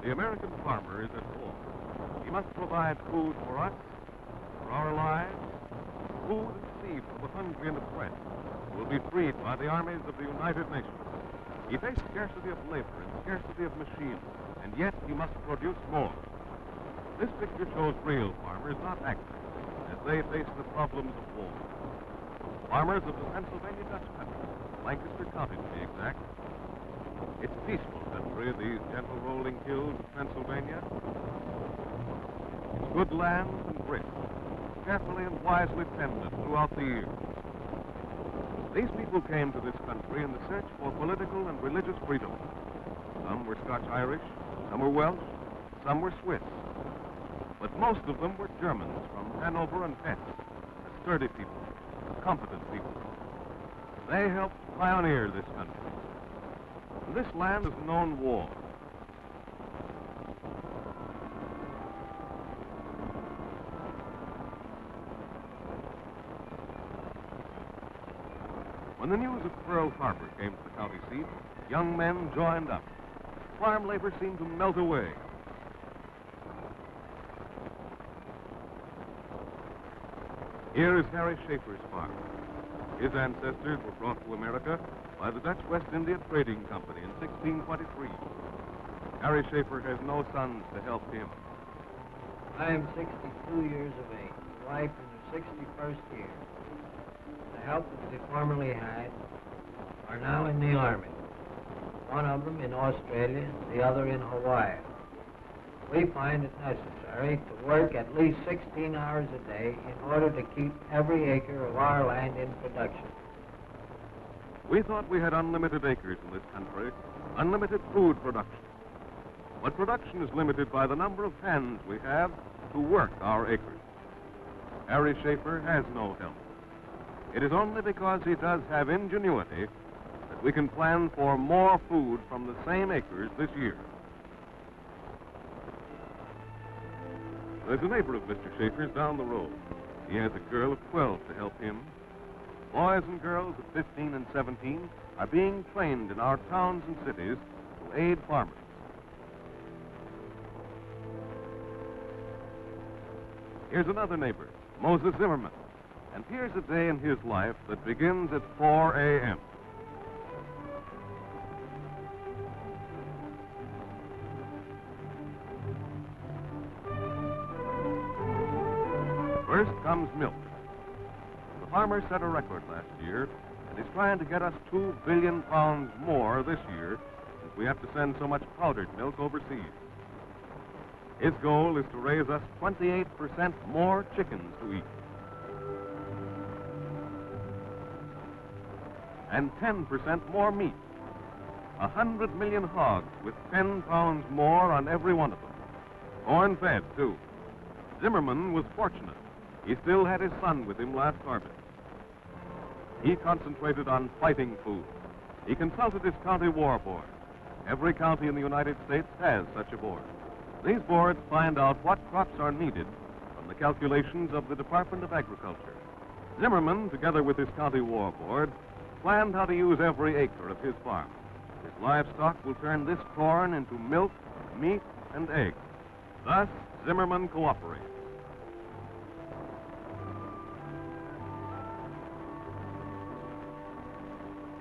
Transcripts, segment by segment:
The American farmer is at war. He must provide food for us, for our lives, food and seed for the hungry and oppressed, who will be freed by the armies of the United Nations. He faced scarcity of labor and scarcity of machines, and yet he must produce more. This picture shows real farmers, not actors, as they face the problems of war. Farmers of the Pennsylvania Dutch country, Lancaster County to be exact. It's peaceful country, these gentle rolling hills of Pennsylvania. It's good land and rich, carefully and wisely tended throughout the year. These people came to this country in the search for political and religious freedom. Some were Scotch-Irish, some were Welsh, some were Swiss. But most of them were Germans from Hanover and Hesse, a sturdy people, a competent people. They helped pioneer this country. This land has known war. When the news of Pearl Harbor came to the county seat, young men joined up. Farm labor seemed to melt away. Here is Harry Schaefer's farm. His ancestors were brought to America by the Dutch West India Trading Company in 1623. Harry Schaefer has no sons to help him. I am 62 years of age, wife in her 61st year. The help that we formerly had are now in the Army. One of them in Australia, the other in Hawaii. We find it necessary to work at least 16 hours a day in order to keep every acre of our land in production. We thought we had unlimited acres in this country, unlimited food production. But production is limited by the number of hands we have to work our acres. Harry Schaefer has no help. It is only because he does have ingenuity that we can plan for more food from the same acres this year. There's a neighbor of Mr. Schaefer's down the road. He has a girl of 12 to help him. Boys and girls of 15 and 17 are being trained in our towns and cities to aid farmers. Here's another neighbor, Moses Zimmerman. And here's a day in his life that begins at 4 a.m. First comes milk. The farmer set a record last year, and he's trying to get us 2 billion pounds more this year, since we have to send so much powdered milk overseas. His goal is to raise us 28% more chickens to eat. And 10% more meat. 100 million hogs with 10 pounds more on every one of them. Corn-fed, too. Zimmerman was fortunate. He still had his son with him last harvest. He concentrated on fighting food. He consulted his county war board. Every county in the United States has such a board. These boards find out what crops are needed from the calculations of the Department of Agriculture. Zimmerman, together with his county war board, planned how to use every acre of his farm. His livestock will turn this corn into milk, meat, and eggs. Thus, Zimmerman cooperates.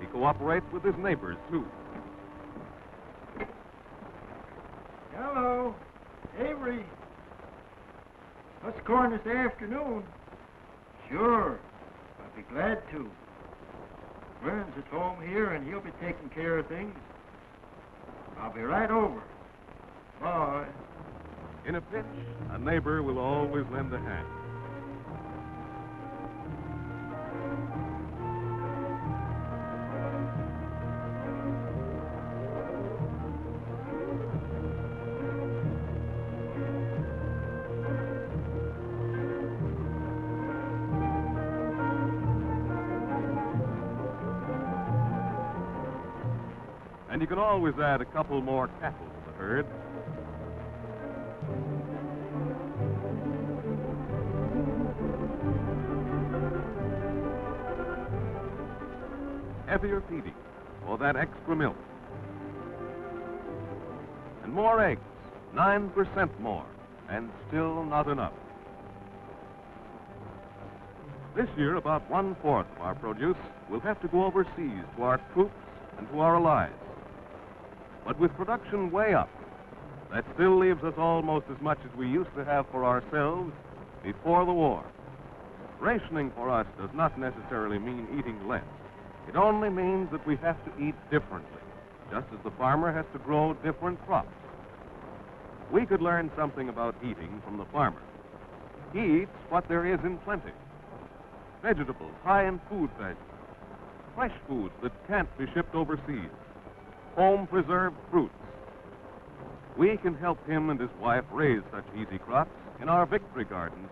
He cooperates with his neighbors, too. Hello, Avery. What's corn this afternoon? Sure, I'd be glad to. Vern's at home here, and he'll be taking care of things. I'll be right over. Bye. In a pinch, a neighbor will always lend a hand. And you can always add a couple more cattle to the herd. Heavier feeding for that extra milk. And more eggs 9% more, and still not enough. This year, about 1/4 of our produce will have to go overseas to our troops and to our allies. But with production way up, that still leaves us almost as much as we used to have for ourselves before the war. Rationing for us does not necessarily mean eating less. It only means that we have to eat differently, just as the farmer has to grow different crops. We could learn something about eating from the farmer. He eats what there is in plenty. Vegetables high in food value, fresh foods that can't be shipped overseas, home-preserved fruits. We can help him and his wife raise such easy crops in our victory gardens.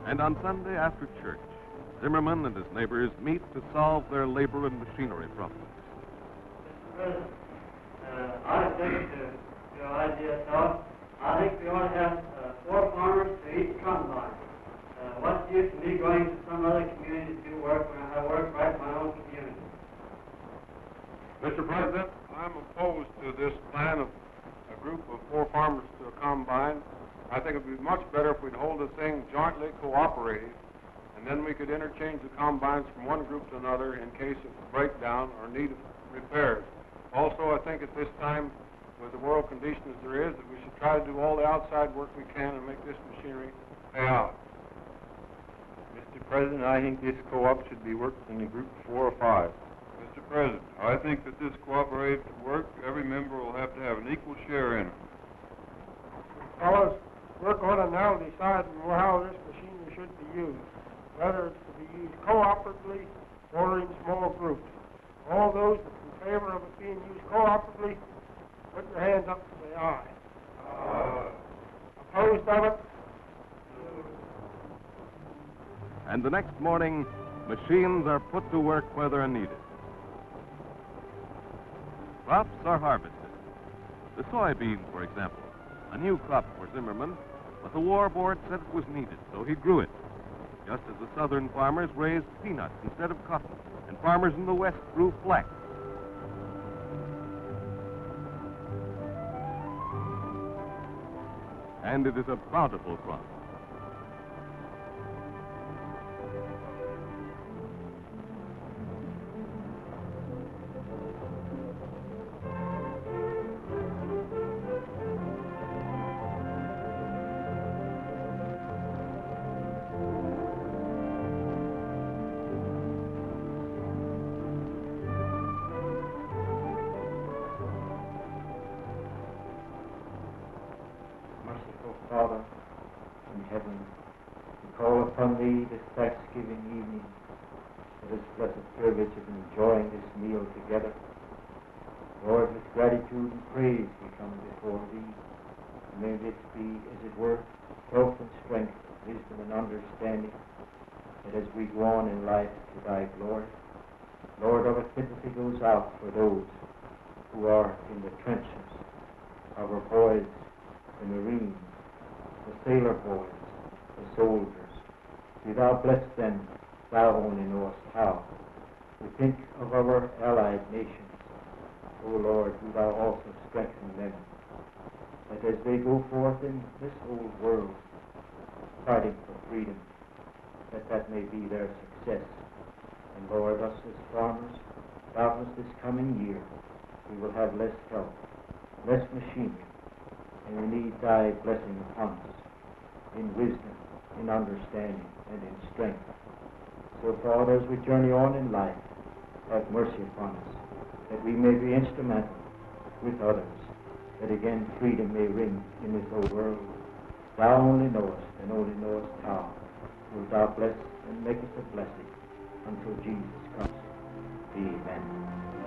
And on Sunday after church, Zimmerman and his neighbors meet to solve their labor and machinery problems. Mr. President, I think your idea, Todd, I think we ought to have 4 farmers to each combine. What's the use of me going to some other community to do work when I work right in my own community? Mr. President, I'm opposed to this plan of a group of 4 farmers to a combine. I think it would be much better if we'd hold the thing jointly cooperative, and then we could interchange the combines from one group to another in case of breakdown or need of repairs. Also, I think at this time, with the world condition as there is, that we should try to do all the outside work we can and make this machinery pay out. Mr. President, I think this co-op should be worked in a group of 4 or 5. Mr. President, I think that this cooperative work, every member will have to have an equal share in it. Fellows, we're going to now decide how this machinery should be used, whether it's to be used cooperatively or in small groups. All those in favor of it being used cooperatively, put your hands up and say aye. Opposed of it? And the next morning, machines are put to work where they're needed. Crops are harvested. The soybeans, for example, a new crop for Zimmerman, but the War Board said it was needed, so he grew it, just as the southern farmers raised peanuts instead of cotton, and farmers in the west grew flax. And it is a bountiful crop. Father in heaven, we call upon Thee this Thanksgiving evening for this blessed privilege of enjoying this meal together. Lord, with gratitude and praise we come before Thee. And may this be, as it were, health and strength, wisdom and understanding, that as we go on in life to Thy glory, Lord, our sympathy goes out for those who are in the trenches, our boys, the Marines, the sailor boys, the soldiers. Do Thou bless them, Thou only knowest how. We think of our allied nations. O Lord, do Thou also strengthen them, that as they go forth in this old world, fighting for freedom, that may be their success. And Lord, us as farmers, Doubtless this coming year we will have less help, less machinery, and we need thy blessing upon us in wisdom, in understanding, and in strength. So, Father, as we journey on in life, have mercy upon us, that we may be instrumental with others, that again freedom may ring in this old world. Thou only knowest, and only knowest how. Wilt thou bless and make us a blessing until Jesus comes. Amen.